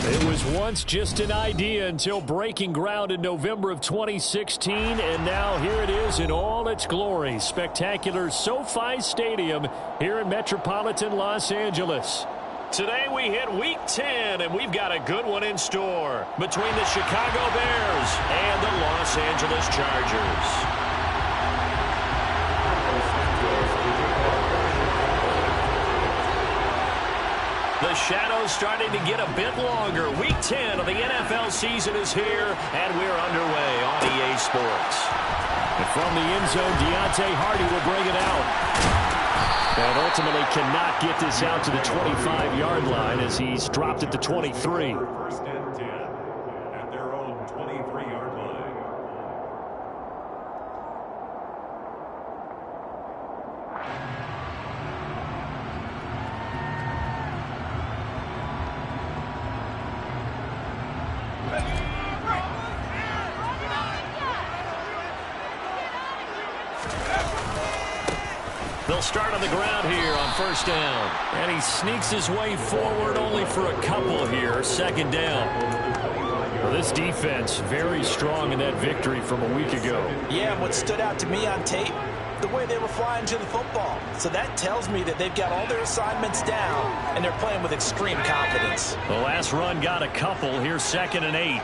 It was once just an idea until breaking ground in November of 2016, and now here it is in all its glory. Spectacular SoFi Stadium here in metropolitan Los Angeles. Today we hit Week 10, and we've got a good one in store between the Chicago Bears and the Los Angeles Chargers. The shadow's starting to get a bit longer. Week 10 of the NFL season is here, and we're underway on EA Sports. And from the end zone, Deontay Hardy will bring it out. And ultimately cannot get this out to the 25-yard line as he's dropped at the 23. First and 10 at their own 23-yard line. They'll start on the ground here on first down. And he sneaks his way forward only for a couple here. Second down. Well, this defense very strong in that victory from a week ago. Yeah, and what stood out to me on tape, the way they were flying to the football. So that tells me that they've got all their assignments down, and they're playing with extreme confidence. The last run got a couple. Here's 2nd and 8.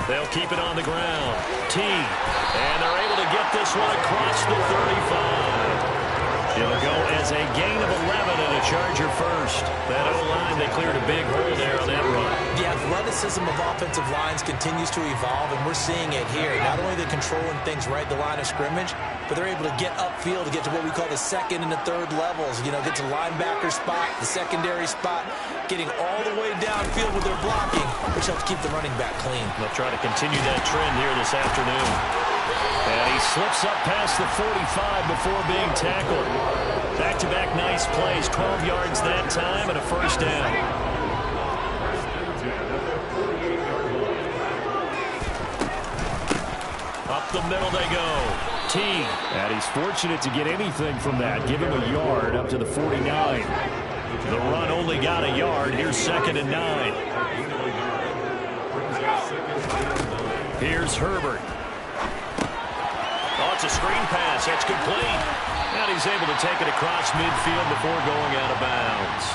They'll keep it on the ground. And they're able to get this one across the 35. It'll go as a gain of 11 and a Charger first. That O-line, they cleared a big hole there on that run. The athleticism of offensive lines continues to evolve, and we're seeing it here. Not only are they controlling things right at the line of scrimmage, but they're able to get upfield to get to what we call the second and the third levels. You know, get to the linebacker spot, the secondary spot, getting all the way downfield with their blocking, which helps keep the running back clean. They'll try to continue that trend here this afternoon. And he slips up past the 45 before being tackled. Back-to-back nice plays, 12 yards that time and a first down. Up the middle they go. And he's fortunate to get anything from that. Give him a yard up to the 49. The run only got a yard. Here's 2nd and 9. Here's Herbert. Oh, it's a screen pass. That's complete. And he's able to take it across midfield before going out of bounds.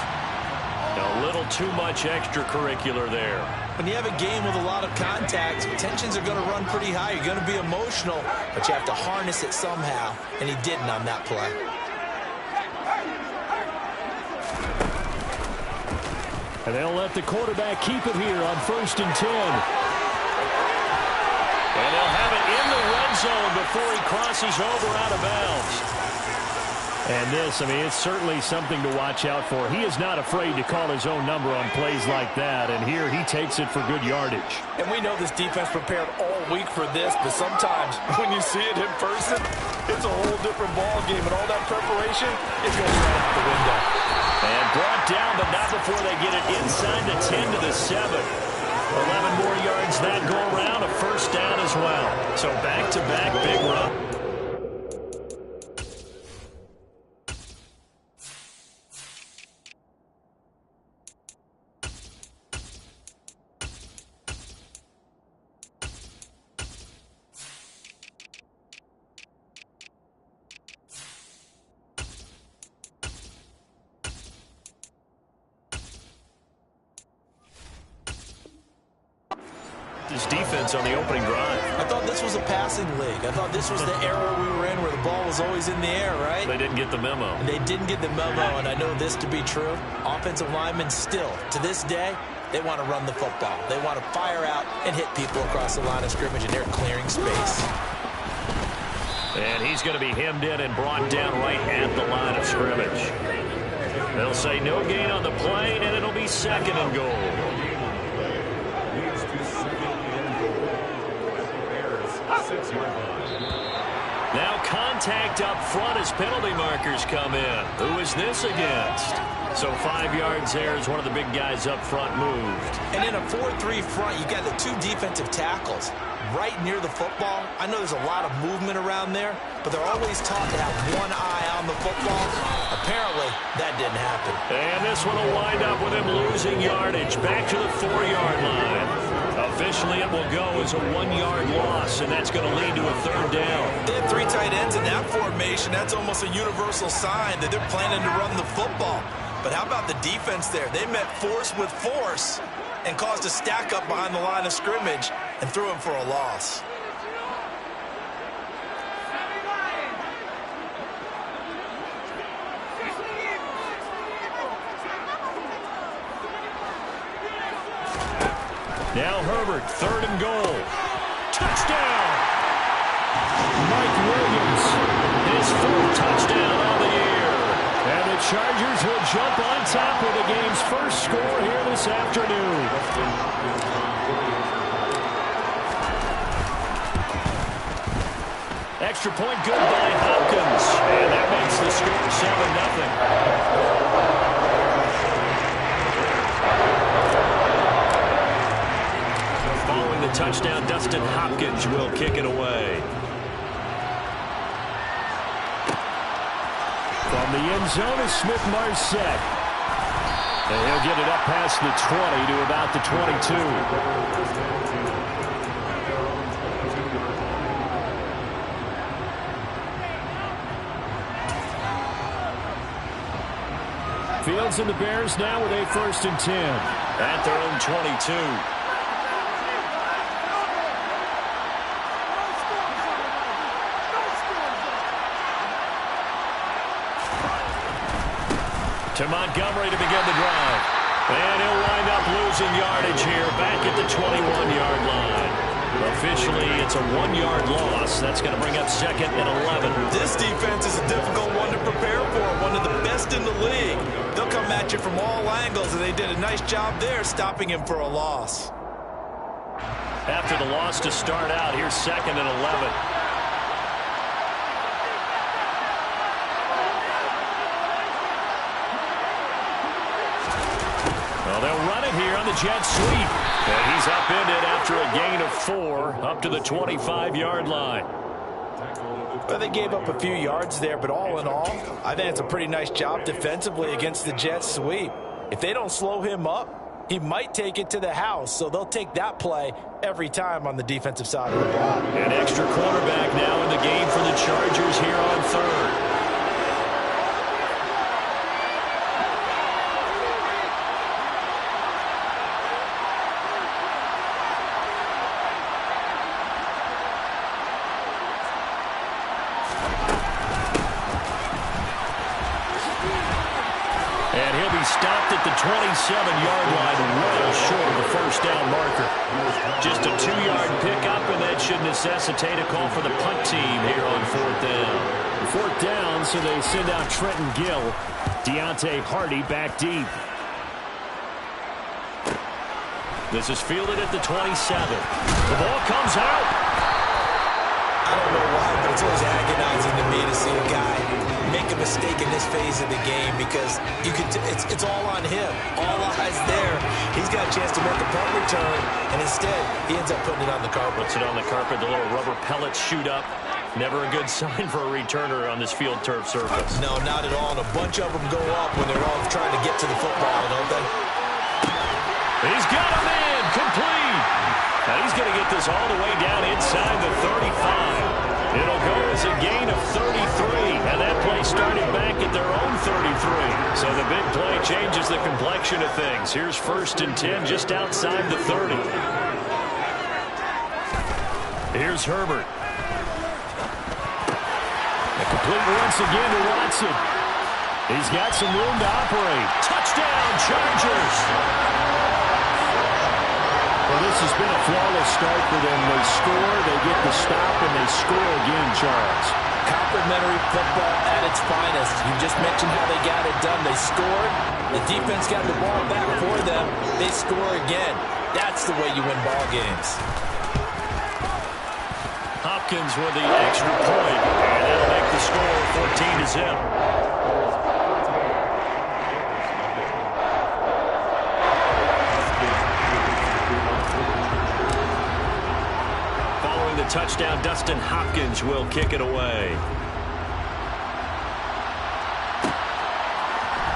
A little too much extracurricular there. When you have a game with a lot of contact, tensions are going to run pretty high. You're going to be emotional, but you have to harness it somehow, and he didn't on that play. And they'll let the quarterback keep it here on 1st and 10. And they'll have it in the red zone before he crosses over out of bounds. And this, I mean, it's certainly something to watch out for. He is not afraid to call his own number on plays like that, and here he takes it for good yardage. And we know this defense prepared all week for this, but sometimes when you see it in person, it's a whole different ball game, and all that preparation, it goes right out the window. And brought down, but not before they get it inside the 10 to the 7. 11 more yards that go around, a first down as well. So back-to-back big run. His defense on the opening drive. I thought this was a passing league. I thought this was the era we were in where the ball was always in the air, right? They didn't get the memo. And they didn't get the memo, and I know this to be true. Offensive linemen still, to this day, they want to run the football. They want to fire out and hit people across the line of scrimmage, and they're clearing space. And he's going to be hemmed in and brought down right at the line of scrimmage. They'll say no gain on the play, and it'll be 2nd and goal. Now contact up front as penalty markers come in. Who is this against? So 5 yards there as one of the big guys up front moved. And in a 4-3 front, you got the 2 defensive tackles right near the football. I know there's a lot of movement around there, but they're always taught to have one eye on the football. Apparently, that didn't happen. And this one will wind up with him losing yardage back to the 4-yard line. Officially, it will go as a 1-yard loss, and that's going to lead to a 3rd down. They have 3 tight ends in that formation. That's almost a universal sign that they're planning to run the football. But how about the defense there? They met force with force and caused a stack up behind the line of scrimmage and threw him for a loss. Now Herbert, 3rd and goal. Touchdown! Mike Williams, his 4th touchdown on the year. And the Chargers will jump on top with the game's first score here this afternoon. Extra point good by Hopkins. And that makes the score 7-0. Following the touchdown, Dustin Hopkins will kick it away. From the end zone is Smith-Marset. And he'll get it up past the 20 to about the 22. Fields and the Bears now with a 1st and 10 at their own 22. To Montgomery to begin the drive. And he'll wind up losing yardage here back at the 21-yard line. Officially, it's a 1-yard loss. That's going to bring up 2nd and 11. This defense is a difficult one to prepare for, one of the best in the league. They'll come at you from all angles, and they did a nice job there stopping him for a loss. After the loss to start out, here's 2nd and 11. Well, they'll run it here on the jet sweep. And he's upended after a gain of 4 up to the 25-yard line. Well, they gave up a few yards there, but all in all, I think it's a pretty nice job defensively against the jet sweep. If they don't slow him up, he might take it to the house, so they'll take that play every time on the defensive side of the ball. An extra quarterback now in the game for the Chargers here on 3rd. Stopped at the 27-yard line, well short of the 1st down marker. Just a 2-yard pickup, and that should necessitate a call for the punt team here on 4th down. 4th down, so they send out Trenton Gill. Deontay Hardy back deep. This is fielded at the 27. The ball comes out. I don't know why, but it's always agonizing to me to see a guy make a mistake in this phase of the game because you can. It's all on him. All eyes there. He's got a chance to make a punt return, and instead he ends up putting it on the carpet. Puts it on the carpet. The little rubber pellets shoot up. Never a good sign for a returner on this field turf surface. No, not at all. And a bunch of them go up when they're all trying to get to the football, don't they? He's got him in. Complete. Now he's going to get this all the way down inside the 35. It'll go as a gain of 33, and that play started back at their own 33. So the big play changes the complexion of things. Here's 1st and 10 just outside the 30. Here's Herbert. A complete once again to Watson. He's got some room to operate. Touchdown, Chargers! Well, this has been a flawless start for them. They score, they get the stop, and they score again, Charles. Complimentary football at its finest. You just mentioned how they got it done. They scored. The defense got the ball back for them. They score again. That's the way you win ball games. Hopkins with the extra point, and that'll make the score 14-0. touchdown. Dustin Hopkins will kick it away.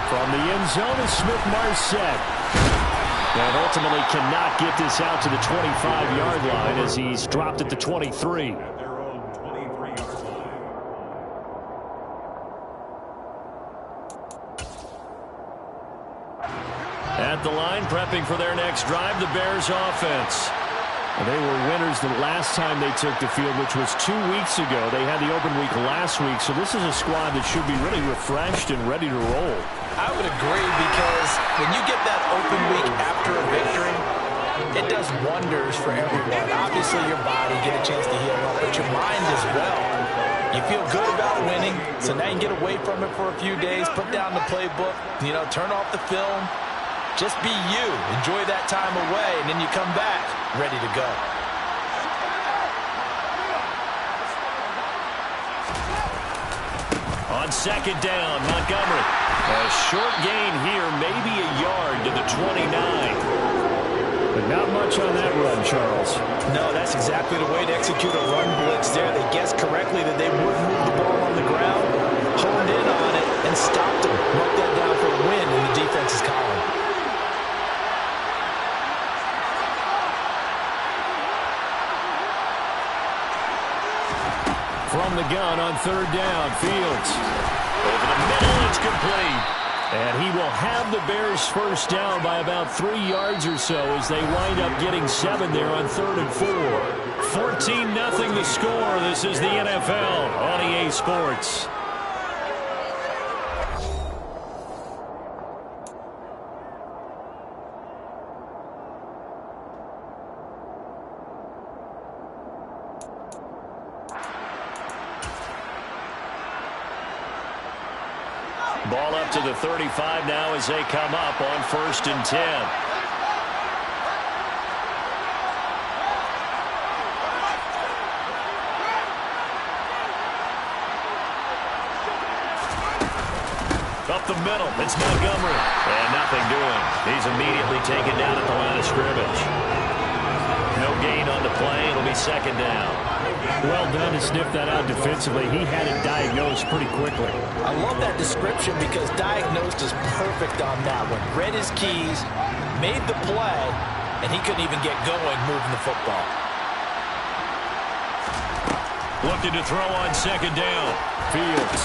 From the end zone is Smith-Marset. And ultimately cannot get this out to the 25-yard line as he's dropped at the 23. At their own 23-yard line. At the line, prepping for their next drive, the Bears offense. They were winners the last time they took the field, which was 2 weeks ago. They had the open week last week, so this is a squad that should be really refreshed and ready to roll. I would agree, because when you get that open week after a victory, it does wonders for everyone. Obviously, your body get a chance to heal up, but your mind as well. You feel good about winning, so now you can get away from it for a few days, put down the playbook, turn off the film. Just be you. Enjoy that time away, and then you come back ready to go. On second down, Montgomery. A short gain here, maybe a yard to the 29. But not much on that run, Charles. No, that's exactly the way to execute a run blitz there. They guessed correctly that they would move the ball on the ground, honed in on it, and stopped them. Marked that down for a win in the defense's column. From the gun on third down, Fields. Over the middle, it's complete. And he will have the Bears first down by about 3 yards or so as they wind up getting 7 there on 3rd and 4. 14-0 the score. This is the NFL on EA Sports. Ball up to the 35 now as they come up on 1st and 10. Up the middle, it's Montgomery. And nothing doing. He's immediately taken down at the line of scrimmage. No gain on the play. It'll be 2nd down. Well done to sniff that out defensively. He had it diagnosed pretty quickly. I love that description because diagnosed is perfect on that one. Read his keys, made the play, and he couldn't even get going moving the football. Looking to throw on 2nd down. Fields.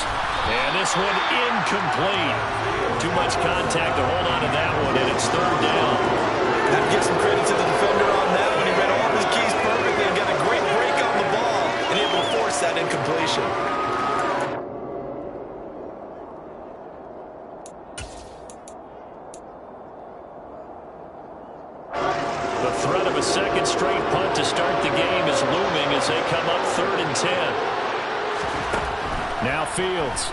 And this one incomplete. Too much contact to hold on to that one, and it's 3rd down. I have to give some credit to the defender on that one. He read all of his keys perfectly and got a great break on the ball and able to force that incompletion. The threat of a 2nd straight punt to start the game is looming as they come up 3rd and 10. Now Fields.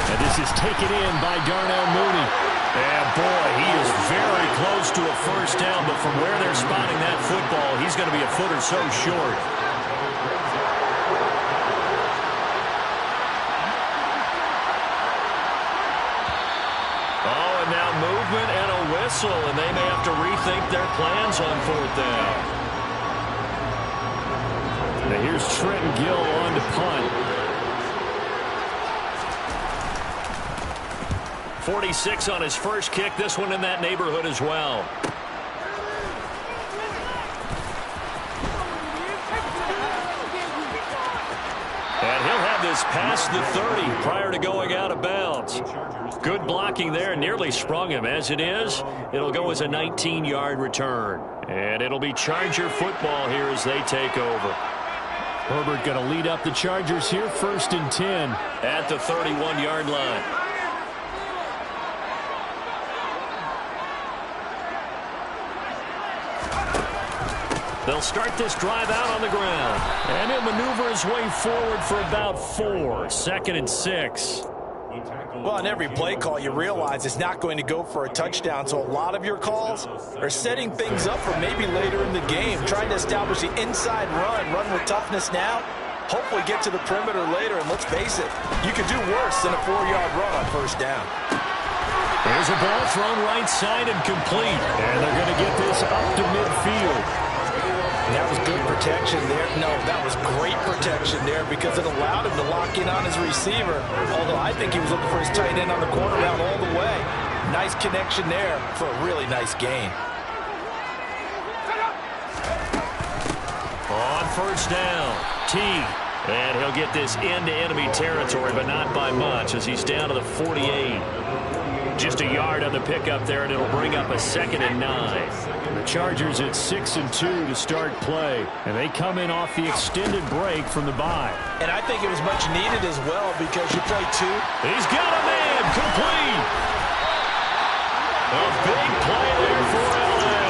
And this is taken in by Darnell Mooney. And boy, he is very close to a first down, but from where they're spotting that football, he's going to be a foot or so short. Oh, and now movement and a whistle, and they may have to rethink their plans on 4th down. Now here's Trenton Gill on to punt. 46 on his first kick. This one in that neighborhood as well. And he'll have this past the 30 prior to going out of bounds. Good blocking there. Nearly sprung him. As it is, it'll go as a 19-yard return. And it'll be Charger football here as they take over. Herbert going to lead up the Chargers here. 1st and 10 at the 31-yard line. They'll start this drive out on the ground. And he'll maneuver his way forward for about 4. 2nd and 6. Well, on every play call, you realize it's not going to go for a touchdown. So a lot of your calls are setting things up for maybe later in the game, trying to establish the inside run with toughness now, hopefully get to the perimeter later. And let's face it, you could do worse than a 4-yard run on 1st down. There's a ball thrown right side and complete. And they're going to get this up to midfield. And that was good protection there. No, that was great protection there because it allowed him to lock in on his receiver. Although I think he was looking for his tight end on the corner route all the way. Nice connection there for a really nice gain. On first down, T. And he'll get this into enemy territory, but not by much as he's down to the 48. Just a yard on the pickup there, and it'll bring up a 2nd and 9. The Chargers at 6-2 to start play, and they come in off the extended break from the bye. And I think it was much needed as well because you play two. He's got a man complete. A big play there for L.A.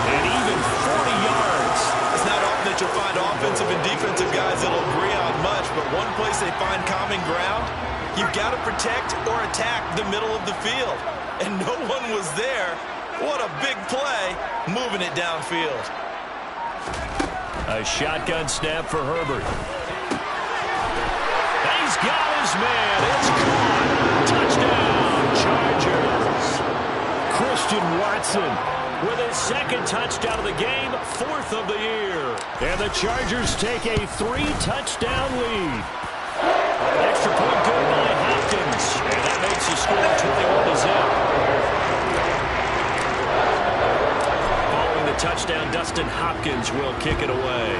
And even 40 yards. It's not often that you'll find offensive and defensive guys that'll agree on much, but one place they find common ground, you've got to protect or attack the middle of the field. And no one was there. What a big play, moving it downfield. A shotgun snap for Herbert. He's got his man. It's caught. Touchdown, Chargers. Christian Watson with his 2nd touchdown of the game, 4th of the year. And the Chargers take a 3-touchdown lead. An extra point good by Hopkins. And that makes the score 21-0. Following the touchdown, Dustin Hopkins will kick it away.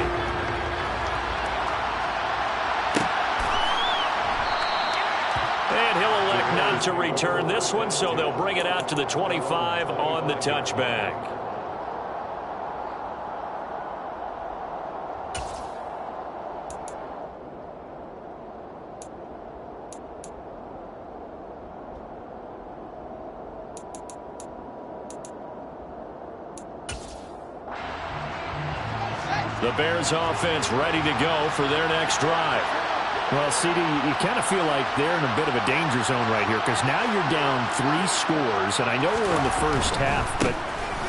And he'll elect not to return this one, so they'll bring it out to the 25 on the touchback. The Bears offense ready to go for their next drive. Well, CD, you kind of feel like they're in a bit of a danger zone right here because now you're down 3 scores, and I know we're in the first half, but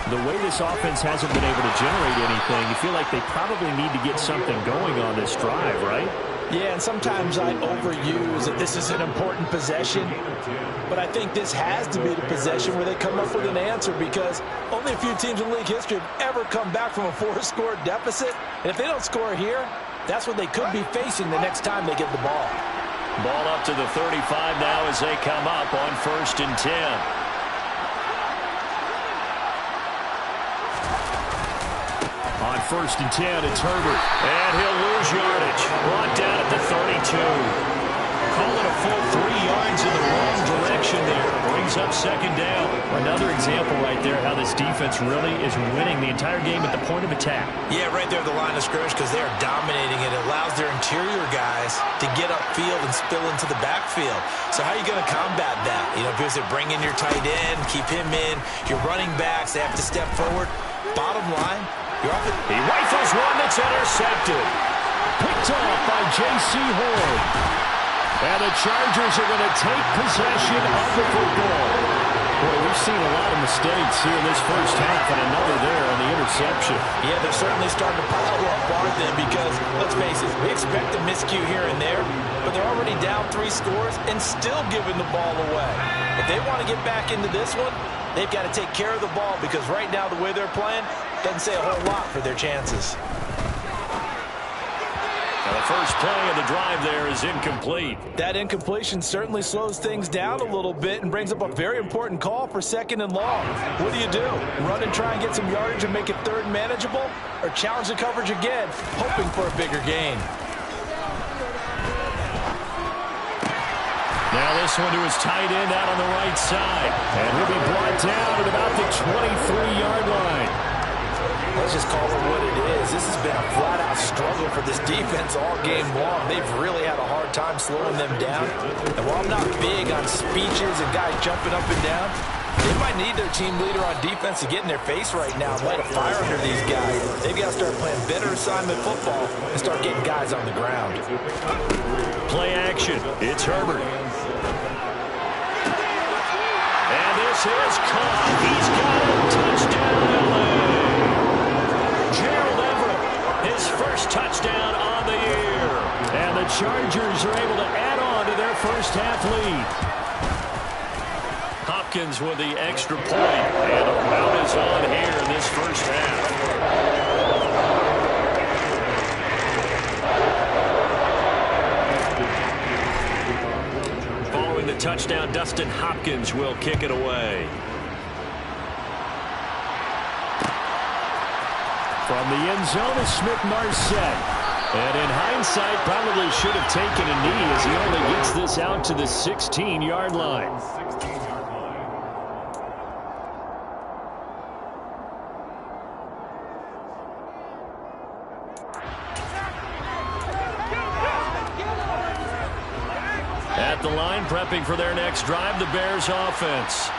the way this offense hasn't been able to generate anything, you feel like they probably need to get something going on this drive, right? Yeah, and sometimes I overuse that this is an important possession, but I think this has to be the possession where they come up with an answer because only a few teams in league history have ever come back from a 4-score deficit, and if they don't score here, that's what they could be facing the next time they get the ball. Ball up to the 35 now as they come up on 1st and 10. On 1st and 10, it's Herbert. And he'll lose yardage. Brought down at the 32. Call it a full 3 yards in the wrong direction there. Brings up 2nd down. Another example right there how this defense really is winning the entire game at the point of attack. Yeah, right there at the line of scrimmage because they're dominating it. It allows their interior guys to get upfield and spill into the backfield. So how are you going to combat that? You know, because they bring in your tight end, keep him in. Your running backs, they have to step forward. Bottom line, he rifles one that's intercepted. Picked off by J.C. Horn. And the Chargers are going to take possession of the football. Boy, we've seen a lot of mistakes here in this first half, and another there on the interception. Yeah, they're certainly starting to pile up on them because, let's face it, we expect a miscue here and there, but they're already down 3 scores and still giving the ball away. If they want to get back into this one, they've got to take care of the ball because right now the way they're playing doesn't say a whole lot for their chances. Now the first play of the drive there is incomplete. That incompletion certainly slows things down a little bit and brings up a very important call for 2nd and long. What do? Run and try and get some yardage and make it 3rd manageable, or challenge the coverage again, hoping for a bigger gain? Now this one to his tight end out on the right side. And he'll be brought down at about the 23-yard line. Let's just call it what it is. This has been a flat-out struggle for this defense all game long. They've really had a hard time slowing them down. And while I'm not big on speeches and guys jumping up and down, they might need their team leader on defense to get in their face right now and light a fire under these guys. They've got to start playing better assignment football and start getting guys on the ground. Play action. It's Herbert. And this is caught. He's got a touchdown, L.A. Gerald Everett, his first touchdown on the year. And the Chargers are able to add on to their first half lead. Hopkins with the extra point. And a rout is on here in this first half. touchdown. Dustin Hopkins will kick it away. From the end zone is Smith-Marset. And in hindsight, probably should have taken a knee as he only gets this out to the 16-yard line. At the line, prepping for their next drive, the Bears offense.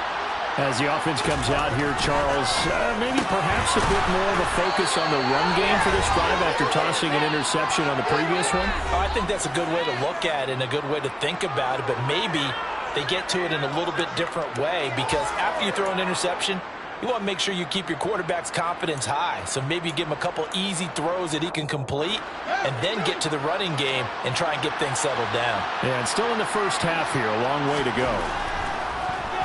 As the offense comes out here, Charles, maybe perhaps a bit more of a focus on the run game for this drive after tossing an interception on the previous one? I think that's a good way to look at it and a good way to think about it, but maybe they get to it in a little bit different way, because after you throw an interception, you want to make sure you keep your quarterback's confidence high. So maybe you give him a couple easy throws that he can complete and then get to the running game and try and get things settled down. Yeah, and still in the first half here, a long way to go.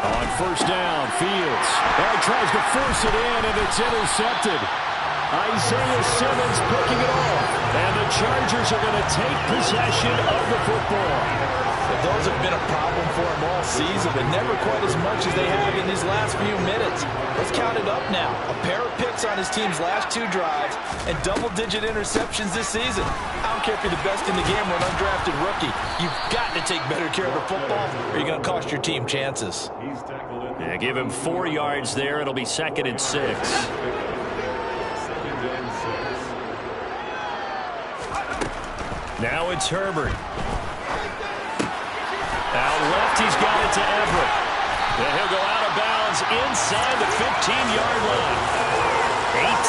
On first down, Fields. He tries to force it in, and it's intercepted. Isaiah Simmons picking it off. And the Chargers are going to take possession of the football. Well, those have been a problem for him all season, but never quite as much as they have in these last few minutes. Let's count it up now. A pair of picks on his team's last 2 drives and double-digit interceptions this season. I don't care if you're the best in the game or an undrafted rookie. You've got to take better care of the football or you're going to cost your team chances. Yeah, give him 4 yards there. It'll be 2nd and 6. Now it's Herbert. Out left, he's got it to Everett. And he'll go out of bounds inside the 15-yard line.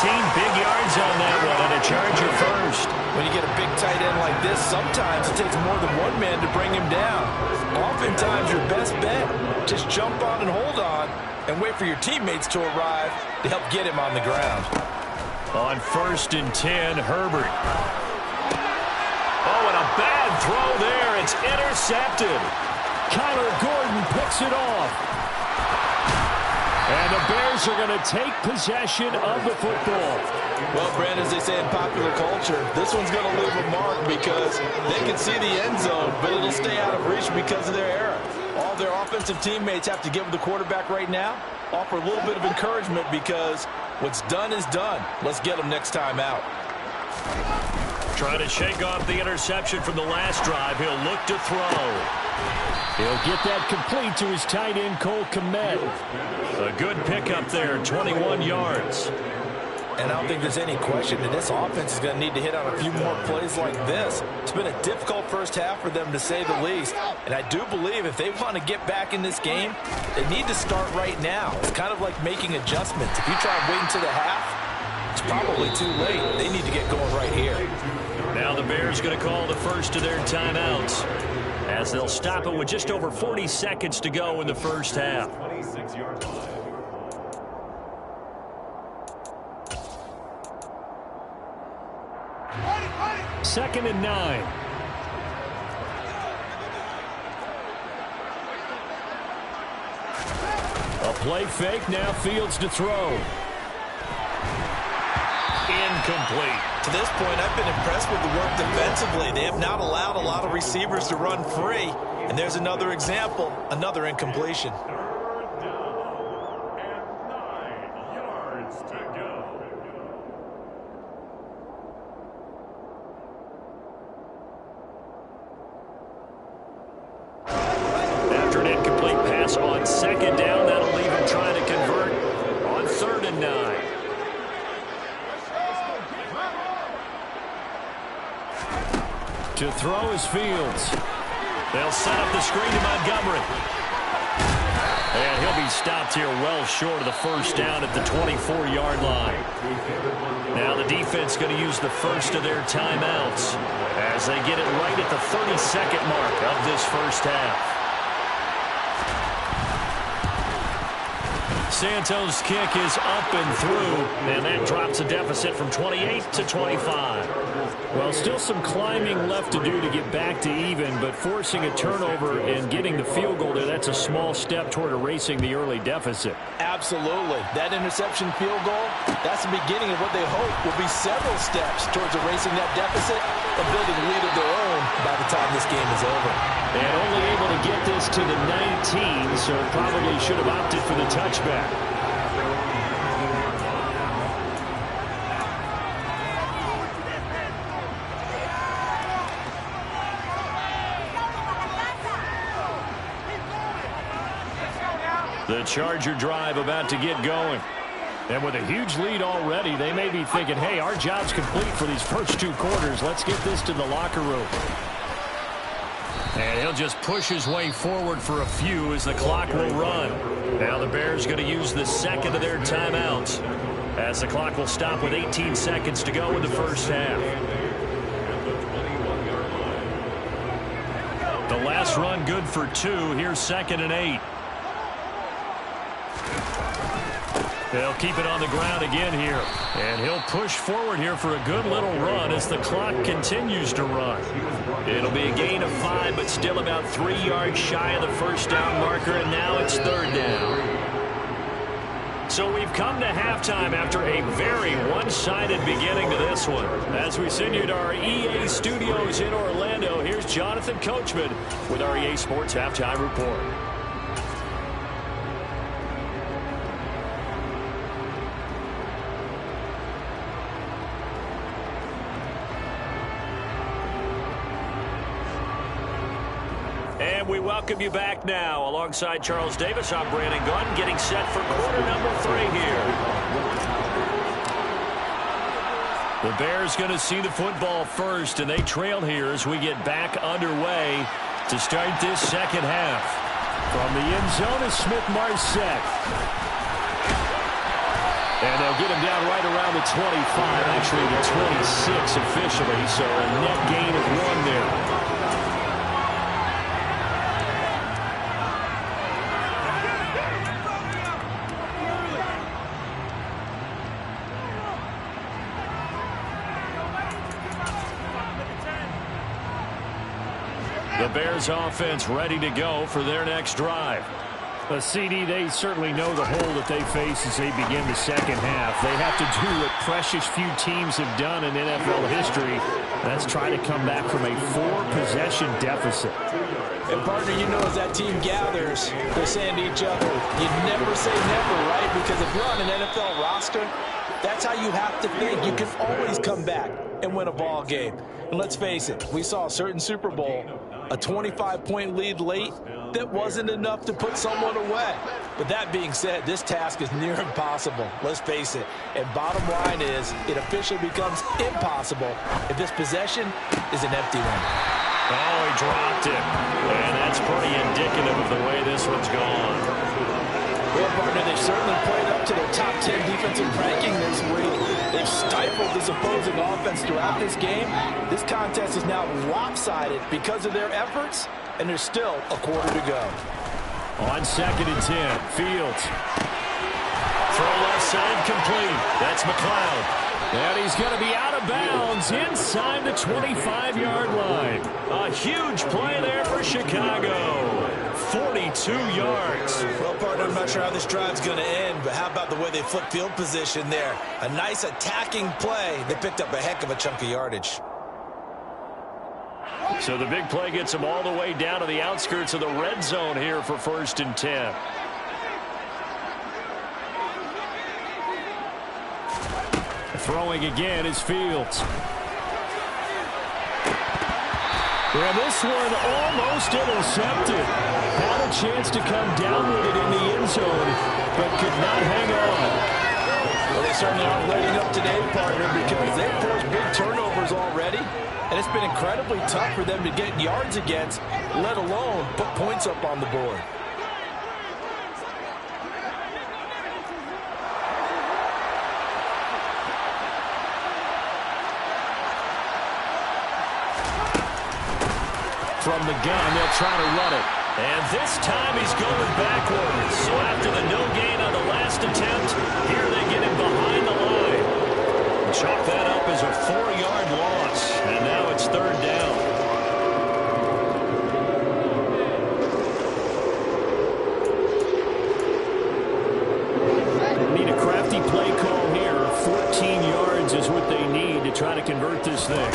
18 big yards on that one, and a Charger first. When you get a big tight end like this, sometimes it takes more than one man to bring him down. Oftentimes, your best bet, just jump on and hold on and wait for your teammates to arrive to help get him on the ground. On 1st and 10, Herbert. Oh, and a bad throw there. It's intercepted. Kyler Gordon picks it off. And the Bears are going to take possession of the football. Well, Brandon, as they say in popular culture, this one's going to leave a mark because they can see the end zone, but it'll stay out of reach because of their error. All their offensive teammates have to give the quarterback right now, offer a little bit of encouragement because what's done is done. Let's get them next time out. Trying to shake off the interception from the last drive. He'll look to throw. He'll get that complete to his tight end, Cole Kmet. A good pickup there, 21 yards. And I don't think there's any question that this offense is going to need to hit on a few more plays like this. It's been a difficult first half for them, to say the least. And I do believe if they want to get back in this game, they need to start right now. It's kind of like making adjustments. If you try and wait until the half, it's probably too late. They need to get going right here. Now the Bears going to call the first of their timeouts, as they'll stop it with just over 40 seconds to go in the first half. 26-yard line. 2nd and 9. A play fake, now Fields to throw. Incomplete. To this point, I've been impressed with the work defensively. They have not allowed a lot of receivers to run free. And there's another example, another incompletion. Third down and 9 yards to go. After an incomplete pass on 2nd down, that'll leave him trying to convert on 3rd and 9. To throw is Fields. They'll set up the screen to Montgomery. And he'll be stopped here well short of the first down at the 24-yard line. Now the defense going to use the first of their timeouts as they get it right at the 32nd mark of this first half. Santos' kick is up and through, and that drops a deficit from 28 to 25. Well, still some climbing left to do to get back to even, but forcing a turnover and getting the field goal there, that's a small step toward erasing the early deficit. Absolutely. That interception field goal, that's the beginning of what they hope will be several steps towards erasing that deficit of building a lead of their own by the time this game is over. And only able to get this to the 19, so probably should have opted for the touchback. The Charger drive about to get going. And with a huge lead already, they may be thinking, hey, our job's complete for these first 2 quarters. Let's get this to the locker room. And he'll just push his way forward for a few as the clock will run. Now the Bears going to use the second of their timeouts as the clock will stop with 18 seconds to go in the first half. The last run good for 2. Here's 2nd and 8. They'll keep it on the ground again here. And he'll push forward here for a good little run as the clock continues to run. It'll be a gain of 5, but still about 3 yards shy of the first down marker, and now it's 3rd down. So we've come to halftime after a very one-sided beginning to this one. As we send you to our EA studios in Orlando, here's Jonathan Coachman with our EA Sports Halftime Report. And we welcome you back now. Alongside Charles Davis, I'm Brandon Gunn, getting set for quarter number 3 here. The Bears going to see the football first, and they trail here as we get back underway to start this second half. From the end zone is Smith-Marsette. And they'll get him down right around the 25, actually the 26 officially, so a net gain of 1 there. The Bears offense ready to go for their next drive. CD, they certainly know the hole that they face as they begin the second half. They have to do what precious few teams have done in NFL history. That's try to come back from a 4-possession deficit. And, partner, you know, as that team gathers, they're saying to each other, you never say never, right? Because if you're on an NFL roster, that's how you have to think. You can always come back and win a ball game. And let's face it, we saw a certain Super Bowl, a 25-point lead late, that wasn't enough to put someone away. But that being said, this task is near impossible. Let's face it. And bottom line is, it officially becomes impossible if this possession is an empty one. Oh, he dropped it. And that's pretty indicative of the way this one's gone. Well, partner, they've certainly played up to their top 10 defensive ranking this week. They've stifled this opposing offense throughout this game. This contest is now lopsided because of their efforts, and there's still a quarter to go. On 2nd and 10, Fields. Throw left side complete. That's McLeod. And he's going to be out of bounds inside the 25-yard line. A huge play there for Chicago. 42 yards. Well, partner, I'm not sure how this drive's going to end, but how about the way they flip field position there? A nice attacking play. They picked up a heck of a chunk of yardage. So the big play gets them all the way down to the outskirts of the red zone here for 1st and 10. Throwing again is Fields. And this one almost intercepted. Had a chance to come down with it in the end zone, but could not hang on. Well, they certainly aren't letting up today, partner, because they've forced big turnovers already. And it's been incredibly tough for them to get yards against, let alone put points up on the board. From the gun, they'll try to run it. And this time he's going backwards. So after the no gain on the last attempt, here they get him behind the line. Chalk that up as a 4-yard loss. And now it's 3rd down. Need a crafty play call here. 14 yards is what they need to try to convert this thing.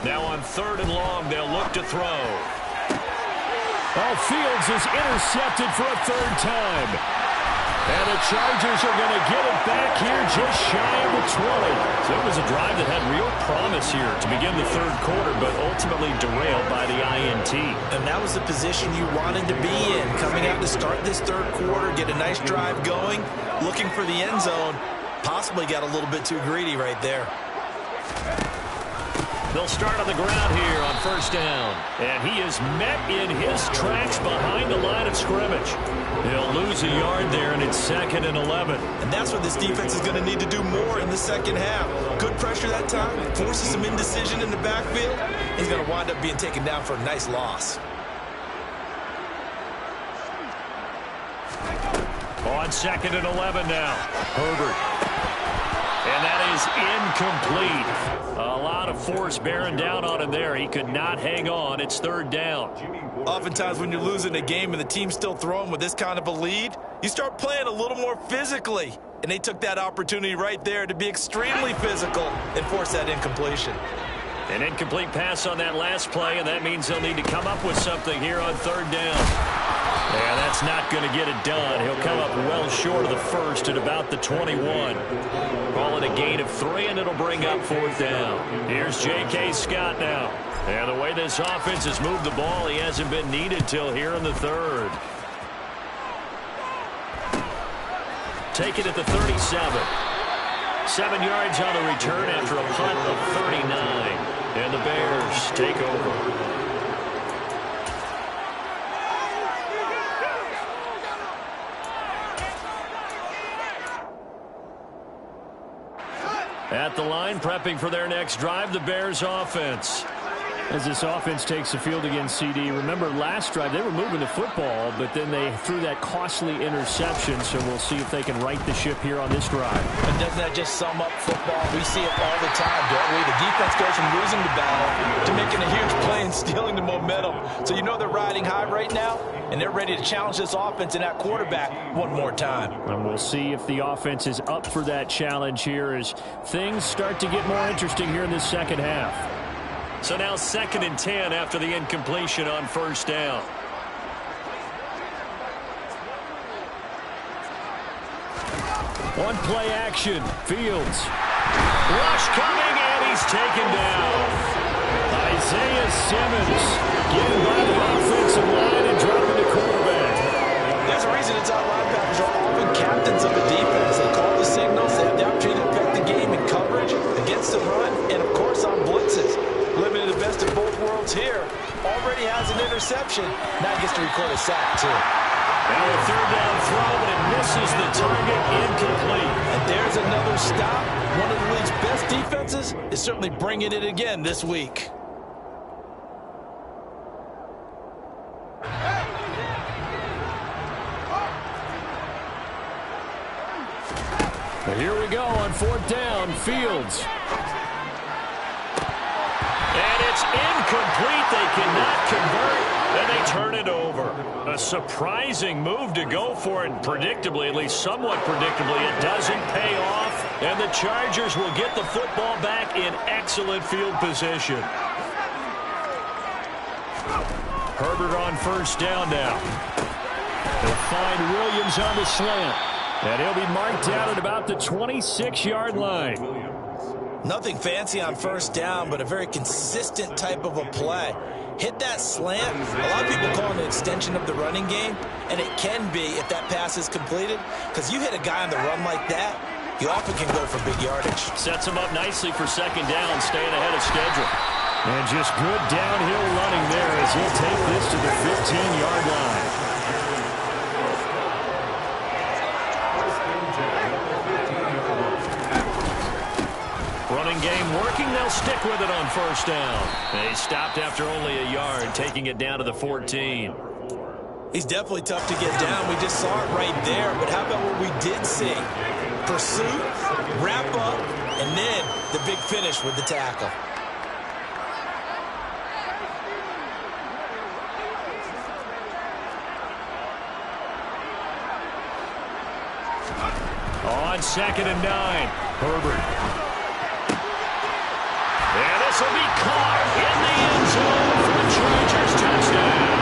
Now on 3rd and long, they'll look to throw. Oh, Fields is intercepted for a 3rd time. And the Chargers are going to get it back here just shy of the 20. So it was a drive that had real promise here to begin the 3rd quarter, but ultimately derailed by the INT. And that was the position you wanted to be in, coming out to start this 3rd quarter, get a nice drive going, looking for the end zone. Possibly got a little bit too greedy right there. They'll start on the ground here on 1st down. And he is met in his tracks behind the line of scrimmage. He'll lose a yard there, and it's 2nd and 11. And that's what this defense is going to need to do more in the 2nd half. Good pressure that time, forces some indecision in the backfield. He's going to wind up being taken down for a nice loss. On 2nd and 11 now. Herbert. And that is incomplete. A lot of force bearing down on him there. He could not hang on. It's 3rd down. Oftentimes when you're losing a game and the team's still throwing with this kind of a lead, you start playing a little more physically. And they took that opportunity right there to be extremely physical and force that incompletion. An incomplete pass on that last play, and that means they'll need to come up with something here on 3rd down. Yeah, that's not going to get it done. He'll come up well short of the 1st at about the 21. Call it a gain of 3, and it'll bring up 4th down. Here's J.K. Scott now. And the way this offense has moved the ball, he hasn't been needed till here in the 3rd. Take it at the 37. 7 yards on the return after a punt of 39. And the Bears take over. At the line, prepping for their next drive, the Bears offense. As this offense takes the field against CD, remember last drive they were moving the football, but then they threw that costly interception, so we'll see if they can right the ship here on this drive. And doesn't that just sum up football? We see it all the time, don't we? The defense goes from losing the battle to making a huge play and stealing the momentum. So you know they're riding high right now, and they're ready to challenge this offense and that quarterback one more time. And we'll see if the offense is up for that challenge here as things start to get more interesting here in this 2nd half. So now 2nd and 10 after the incompletion on 1st down. One play action. Fields. Rush coming, and he's taken down. Isaiah Simmons getting by the offensive line and dropping the quarterback. There's a reason inside linebackers are often captains of a defense. They call the signals. They have the opportunity to affect the game in coverage, against the run, and, of course, on blitzes. Living in the best of both worlds here. Already has an interception. Now he gets to record a sack, too. Now a 3rd down throw, but it misses the target, incomplete. And there's another stop. One of the league's best defenses is certainly bringing it again this week. Here we go on 4th down. Fields. And it's incomplete. They cannot convert, and they turn it over. A surprising move to go for it, and predictably, at least somewhat predictably, it doesn't pay off, and the Chargers will get the football back in excellent field position. Herbert on 1st down now. They'll find Williams on the slant, and he'll be marked down at about the 26-yard line. Nothing fancy on 1st down, but a very consistent type of a play. Hit that slant. A lot of people call it an extension of the running game, and it can be if that pass is completed, because you hit a guy on the run like that, you often can go for big yardage. Sets him up nicely for 2nd down, staying ahead of schedule. And just good downhill running there as he'll take this to the 15-yard line. Running game working. They'll stick with it on 1st down. They stopped after only a yard, taking it down to the 14. He's definitely tough to get down. We just saw it right there. But how about what we did see? Pursuit, wrap up, and then the big finish with the tackle. On 2nd and 9, Herbert. And this This will be caught in the end zone for the Chargers touchdown.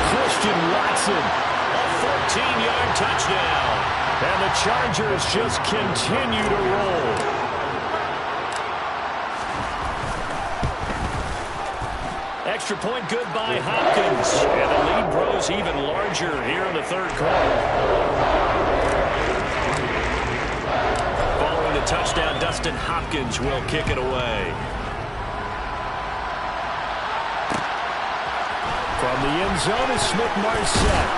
Christian Watson, a 14-yard touchdown. And the Chargers just continue to roll. Extra point good by Hopkins. And the lead grows even larger here in the third quarter. Following the touchdown, Dustin Hopkins will kick it away. From the end zone is Smith-Marset.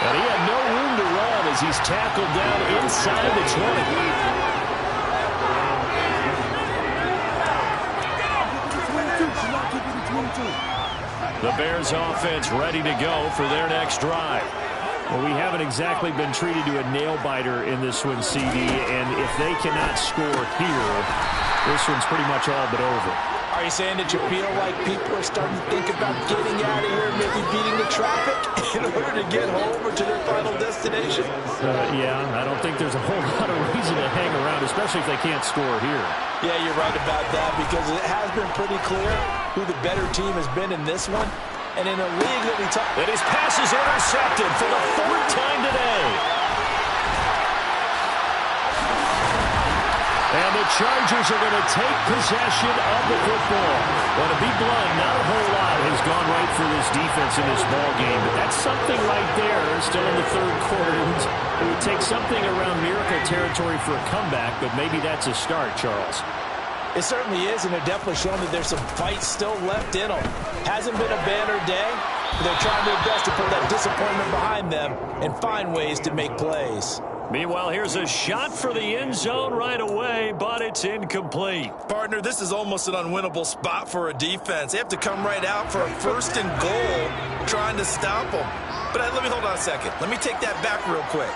And he had no room to run as he's tackled down inside the 20. The Bears offense ready to go for their next drive. Well, we haven't exactly been treated to a nail-biter in this one, CD, and if they cannot score here, this one's pretty much all but over. Are you saying that you feel like people are starting to think about getting out of here, maybe beating the traffic in order to get home or to their final destination? Yeah, I don't think there's a whole lot of reason to hang around, especially if they can't score here. Yeah, you're right about that because it has been pretty clear who the better team has been in this one. And in a league that we talk... And his pass is intercepted for the fourth time today. And the Chargers are going to take possession of the football. Well, to be blunt, not a whole lot has gone right for this defense in this ball game, but that's something right there. Still in the third quarter. It would take something around miracle territory for a comeback, but maybe that's a start, Charles. It certainly is, and they're definitely showing that there's some fight still left in them. Hasn't been a banner day, but they're trying their best to put that disappointment behind them and find ways to make plays. Meanwhile, here's a shot for the end zone right away, but it's incomplete. Partner, this is almost an unwinnable spot for a defense. They have to come right out for a first and goal trying to stop them. But let me hold on a second. Let me take that back real quick.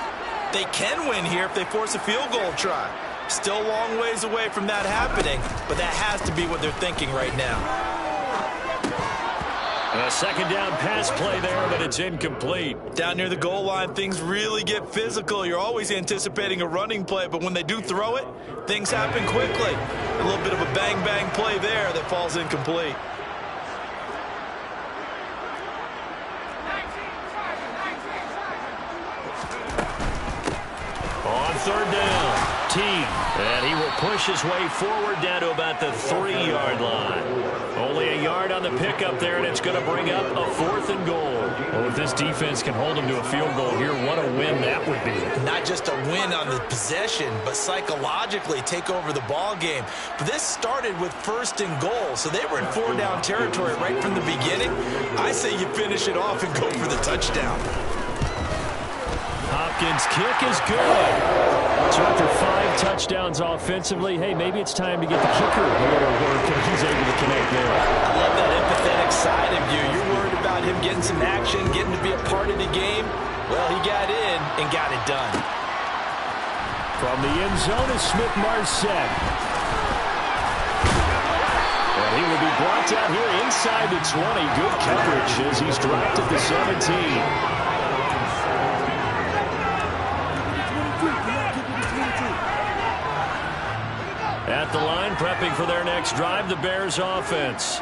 They can win here if they force a field goal try. Still a long ways away from that happening, but that has to be what they're thinking right now. A second down pass play there, but it's incomplete. Down near the goal line, things really get physical. You're always anticipating a running play, but when they do throw it, things happen quickly. A little bit of a bang-bang play there that falls incomplete. On third down, and he will push his way forward down to about the 3-yard line. Only a yard on the pickup there, and it's going to bring up a 4th and goal. Well, if this defense can hold them to a field goal here, what a win that would be. Not just a win on the possession, but psychologically take over the ball game. But this started with 1st and goal, so they were in 4-down territory right from the beginning. I say you finish it off and go for the touchdown. Hopkins' kick is good. So after 5 touchdowns offensively, hey, maybe it's time to get the kicker a little work, and he's able to connect there. I love that empathetic side of you. You're worried about him getting some action, getting to be a part of the game. Well, he got in and got it done. From the end zone is Smith-Marset. And he will be brought down here inside the 20. Good coverage as he's dropped at the 17. At the line, prepping for their next drive, the Bears offense.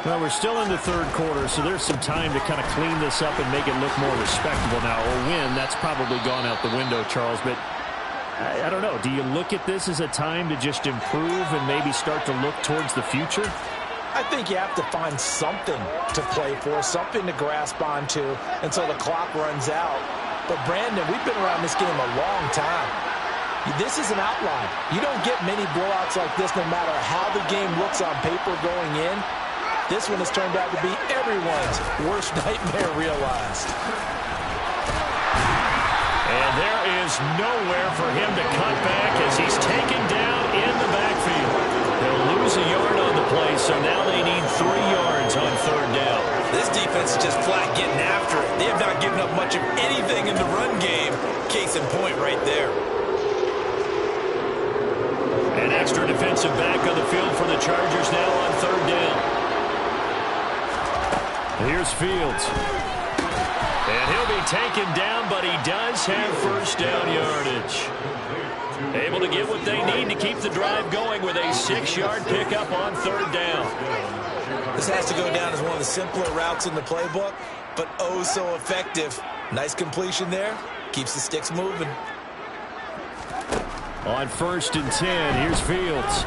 Well, we're still in the third quarter, so there's some time to kind of clean this up and make it look more respectable now. Or win, that's probably gone out the window, Charles. But I don't know. Do you look at this as a time to just improve and maybe start to look towards the future? I think you have to find something to play for, something to grasp onto until the clock runs out. But, Brandon, we've been around this game a long time. This is an outlier. You don't get many blowouts like this no matter how the game looks on paper going in. This one has turned out to be everyone's worst nightmare realized. And there is nowhere for him to cut back as he's taken down in the backfield. They'll lose a yard on the play, so now they need 3 yards on third down. This defense is just flat getting after it. They have not given up much of anything in the run game. Case in point right there. An extra defensive back on the field for the Chargers now on third down. Here's Fields. And he'll be taken down, but he does have first down yardage. Able to get what they need to keep the drive going with a 6-yard pickup on third down. This has to go down as one of the simpler routes in the playbook, but oh so effective. Nice completion there. Keeps the sticks moving. On 1st and 10, here's Fields.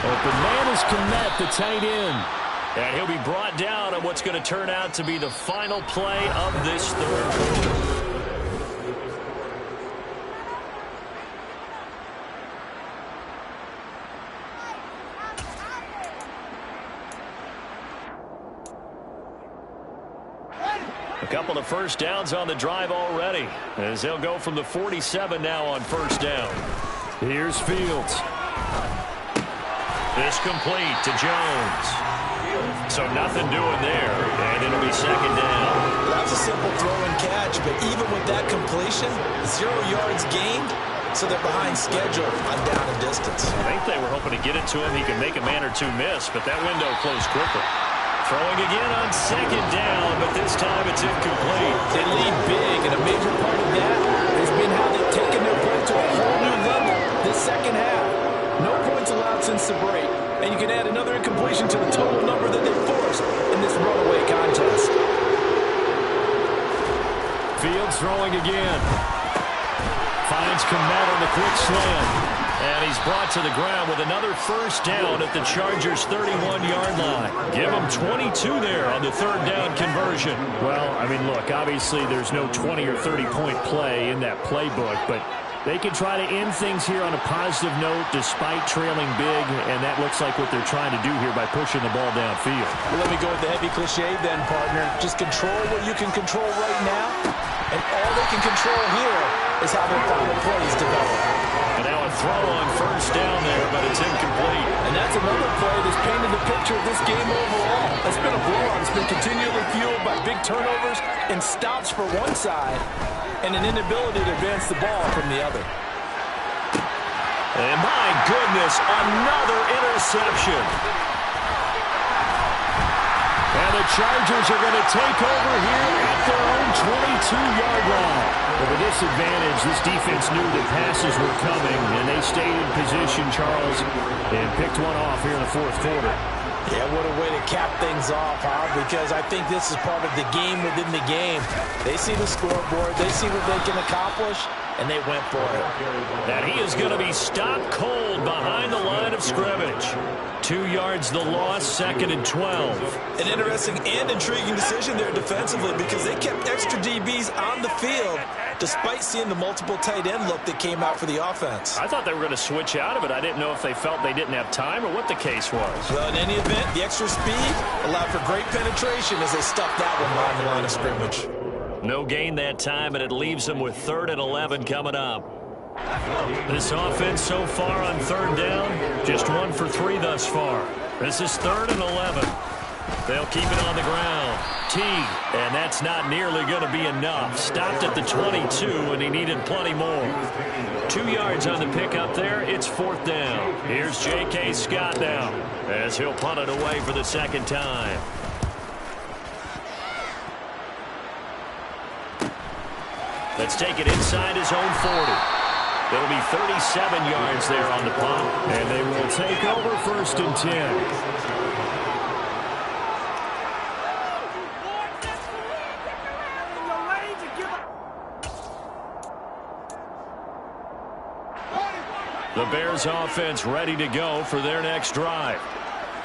Open man is Kmet, the tight end. And he'll be brought down on what's going to turn out to be the final play of this third quarter. A couple of first downs on the drive already, as they'll go from the 47 now on 1st down. Here's Fields. This complete to Jones. So nothing doing there, and it'll be 2nd down. That's a simple throw and catch, but even with that completion, 0 yards gained, so they're behind schedule on down and distance. I think they were hoping to get it to him. He could make a man or two miss, but that window closed quickly. Throwing again on 2nd down, but this time it's incomplete. They lead big, and a major part of that has been how they've taken their play to a whole new level this second half. No points allowed since the break, and you can add another incompletion to the total number that they forced in this runaway contest. Fields throwing again. Finds Kmet on the quick slant. And he's brought to the ground with another 1st down at the Chargers' 31-yard line. Give them 22 there on the 3rd down conversion. Well, I mean, look, obviously there's no 20 or 30-point play in that playbook, but they can try to end things here on a positive note despite trailing big, and that looks like what they're trying to do here by pushing the ball downfield. Well, let me go with the heavy cliche then, partner. Just control what you can control right now, and all they can control here is how their final plays develop. And now a throw on 1st down there, but it's incomplete. And that's another play that's painted the picture of this game overall. It's been a blowout. It's been continually fueled by big turnovers and stops for one side and an inability to advance the ball from the other. And my goodness, another interception. And the Chargers are going to take over here at their own 22-yard line. But with this advantage, this defense knew that passes were coming, and they stayed in position, Charles, and picked one off here in the 4th quarter. Yeah, what a way to cap things off, huh? Because I think this is part of the game within the game. They see the scoreboard, they see what they can accomplish, and they went for it. And he is going to be stopped cold behind the line of scrimmage. 2 yards the loss, 2nd and 12. An interesting and intriguing decision there defensively because they kept extra DBs on the field despite seeing the multiple tight end look that came out for the offense. I thought they were going to switch out of it. I didn't know if they felt they didn't have time or what the case was. Well, in any event, the extra speed allowed for great penetration as they stuffed that one behind the line of scrimmage. No gain that time, and it leaves them with 3rd and 11 coming up. This offense so far on 3rd down, just 1 for 3 thus far. This is 3rd and 11. They'll keep it on the ground. And that's not nearly going to be enough. Stopped at the 22, and he needed plenty more. 2 yards on the pickup there. It's 4th down. Here's J.K. Scott now as he'll punt it away for the 2nd time. Let's take it inside his own 40. It'll be 37 yards there on the punt. And they will take over 1st and 10. The Bears offense ready to go for their next drive.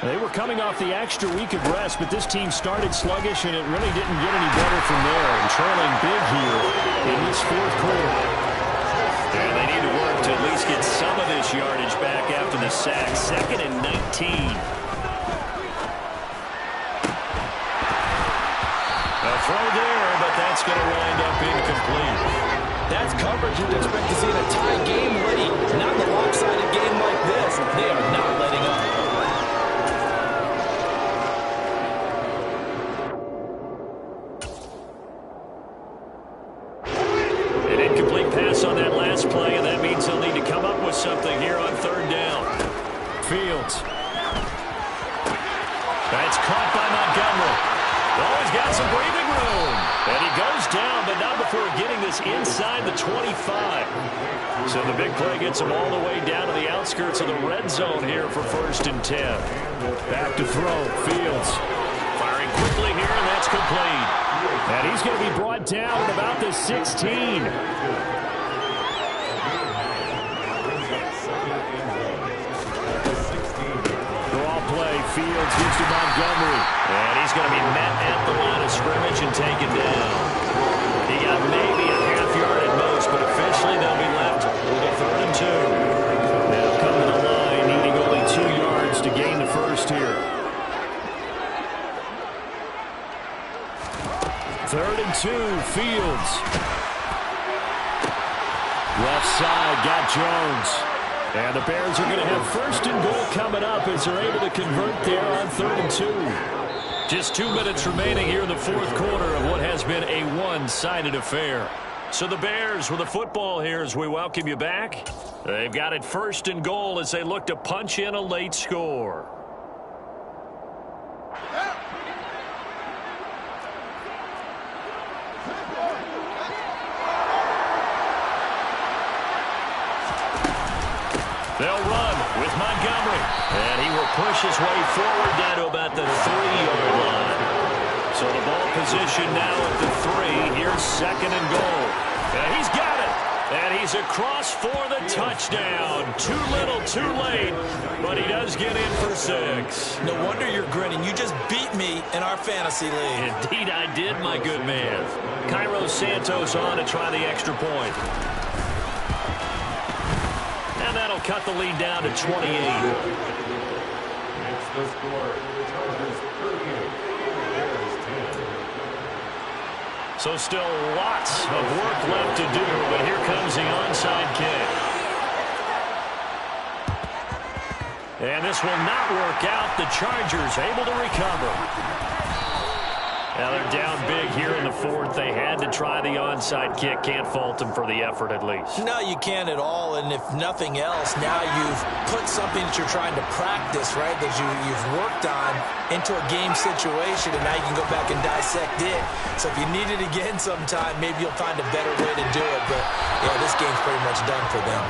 They were coming off the extra week of rest, but this team started sluggish, and it really didn't get any better from there. And trailing big here in this 4th quarter. And they need to work to at least get some of this yardage back after the sack. 2nd and 19. A throw there, but that's going to wind up incomplete. That's coverage you'd expect to see in a tie game late. Not in a lopsided game like this. They are not letting up. An incomplete pass on that last play, and that means they'll need to come up with something here on 3rd down. Fields. That's caught by Montgomery. Oh, he's got some breathing room. And he goes down, but not before getting this inside the 25. So the big play gets him all the way down to the outskirts of the red zone here for 1st and 10. Back to throw. Fields firing quickly here, and that's complete. And he's going to be brought down at about the 16. Fields gives to Montgomery. And he's going to be met at the line of scrimmage and taken down. He got maybe a half yard at most, but officially they'll be left with a 3rd and 2. They'll come to the line, needing only 2 yards to gain the first here. 3rd and 2, Fields. Left side, got Jones. And the Bears are going to have 1st and goal coming up as they're able to convert there on 3rd and 2. Just 2 minutes remaining here in the 4th quarter of what has been a one-sided affair. So the Bears with the football here as we welcome you back. They've got it 1st and goal as they look to punch in a late score. They'll run with Montgomery. And he will push his way forward down to about the 3-yard line. So the ball position now at the 3. Here's 2nd and goal. And he's got it. And he's across for the touchdown. Too little, too late. But he does get in for 6. No wonder you're grinning. You just beat me in our fantasy league. Indeed I did, my good man. Cairo Santos on to try the extra point. And that'll cut the lead down to 28. It's the score. Chargers 38. Bears 10. So still lots of work left to do, but here comes the onside kick. And this will not work out. The Chargers able to recover. Now they're down big here in the 4th. They had to try the onside kick. Can't fault them for the effort at least. No, you can't at all. And if nothing else, now you've put something that you're trying to practice, right, that you've worked on into a game situation, and now you can go back and dissect it. So if you need it again sometime, maybe you'll find a better way to do it. But, yeah, this game's pretty much done for them.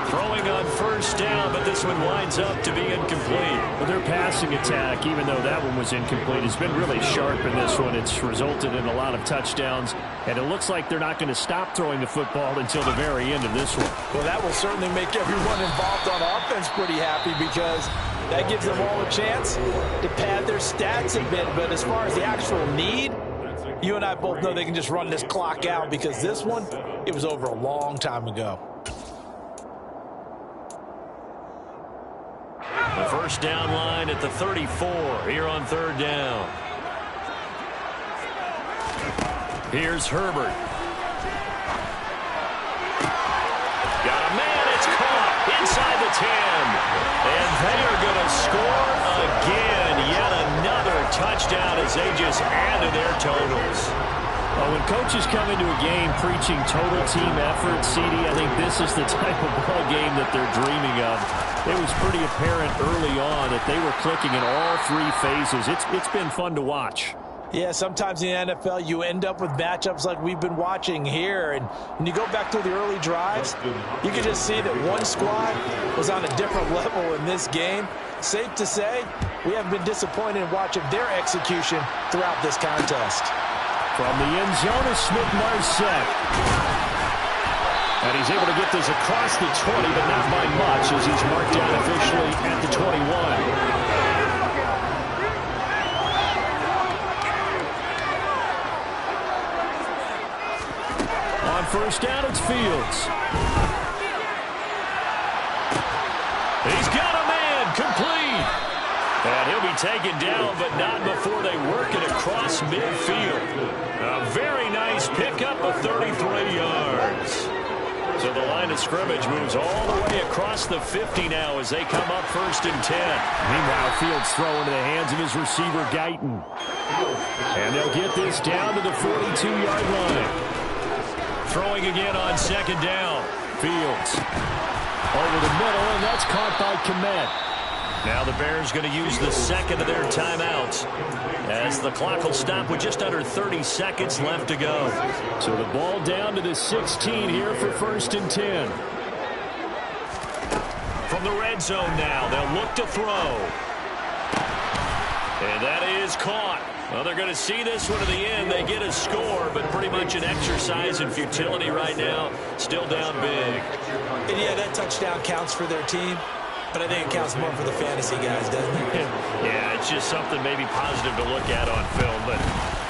Throwing on 1st down, but this one winds up to be incomplete. But their passing attack, even though that one was incomplete, has been really sharp in this one. It's resulted in a lot of touchdowns, and it looks like they're not going to stop throwing the football until the very end of this one. Well, that will certainly make everyone involved on offense pretty happy because that gives them all a chance to pad their stats a bit. But as far as the actual need, you and I both know they can just run this clock out because this one, it was over a long time ago. The 1st down line at the 34 here on 3rd down. Here's Herbert. Got a man. It's caught inside the 10. And they are going to score again. Yet another touchdown as they just add to their totals. Well, when coaches come into a game preaching total team effort, CD, I think this is the type of ball game that they're dreaming of. It was pretty apparent early on that they were clicking in all 3 phases. It's been fun to watch. Yeah, sometimes in the NFL you end up with matchups like we've been watching here. And when you go back to the early drives, you can just see that one squad was on a different level in this game. Safe to say, we haven't been disappointed in watching their execution throughout this contest. From the end zone is Smith-Marsette. And he's able to get this across the 20, but not by much as he's marked down officially at the 21. On 1st down, it's Fields. He's got a man, complete. And he'll be taken down, but not before they work it across midfield. A very nice pickup of 33 yards. So the line of scrimmage moves all the way across the 50 now as they come up 1st and 10. Meanwhile, Fields throw into the hands of his receiver, Guyton. And they'll get this down to the 42-yard line. Throwing again on 2nd down. Fields over the middle, and that's caught by Kmet. Now the Bears going to use the second of their timeouts as the clock will stop with just under 30 seconds left to go. So the ball down to the 16 here for 1st and 10. From the red zone now, they'll look to throw. And that is caught. Well, they're going to see this one to the end. They get a score, but pretty much an exercise in futility right now. Still down big. And yeah, that touchdown counts for their team. But I think it counts more for the fantasy guys, doesn't it? Yeah, it's just something maybe positive to look at on film, but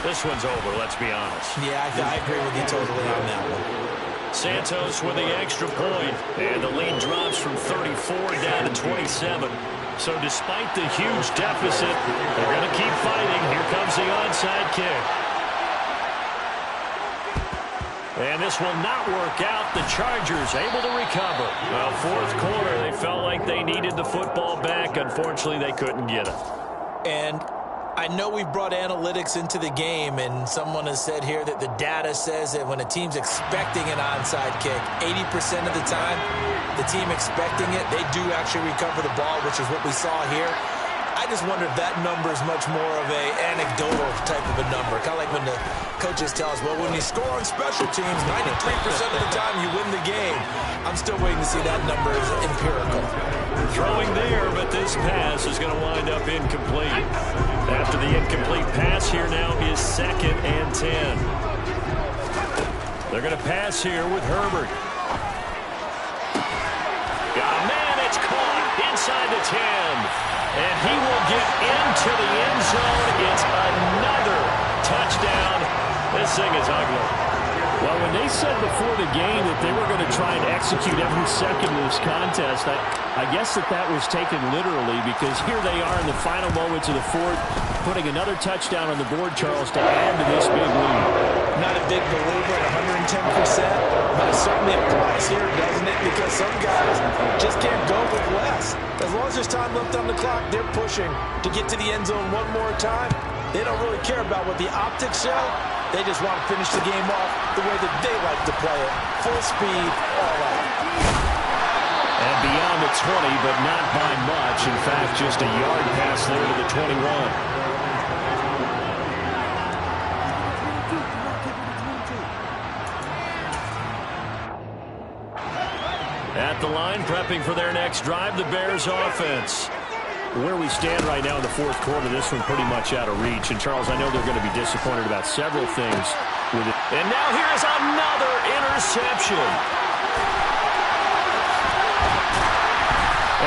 this one's over, let's be honest. Yeah, I agree with you totally on that one. Santos with the extra point, and the lead drops from 34 down to 27. So despite the huge deficit, they're going to keep fighting. Here comes the onside kick. And this will not work out. The Chargers able to recover. Well, 4th quarter, they felt like they needed the football back. Unfortunately, they couldn't get it. And I know we brought analytics into the game, and someone has said here that the data says that when a team's expecting an onside kick, 80% of the time, the team expecting it, they do actually recover the ball, which is what we saw here. I just wonder if that number is much more of a anecdotal type of a number. Kind of like when the coaches tell us, well, when you score on special teams, 93% of the time you win the game. I'm still waiting to see that number as empirical. Throwing there, but this pass is going to wind up incomplete. After the incomplete pass, here now is 2nd and 10. They're going to pass here with Herbert. Got a man, it's caught inside the 10. And he will get into the end zone. It's another touchdown. This thing is ugly. Well, when they said before the game that they were going to try and execute every second of this contest, I guess that was taken literally, because here they are in the final moments of the 4th, putting another touchdown on the board, Charles, to add to this big lead. Not a big believer at 110%, but it certainly applies here, doesn't it? Because some guys just can't go with less. As long as there's time left on the clock, they're pushing to get to the end zone one more time. They don't really care about what the optics show. They just want to finish the game off the way that they like to play it. Full speed, all out. And beyond the 20, but not by much. In fact, just a yard pass there to the 21. At the line, prepping for their next drive, the Bears offense. Where we stand right now in the 4th quarter, this one pretty much out of reach. And, Charles, I know they're going to be disappointed about several things with it. And now here's another interception.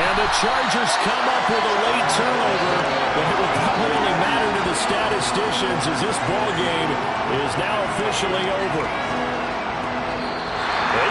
And the Chargers come up with a late turnover, but it will probably only matter to the statisticians as this ball game is now officially over.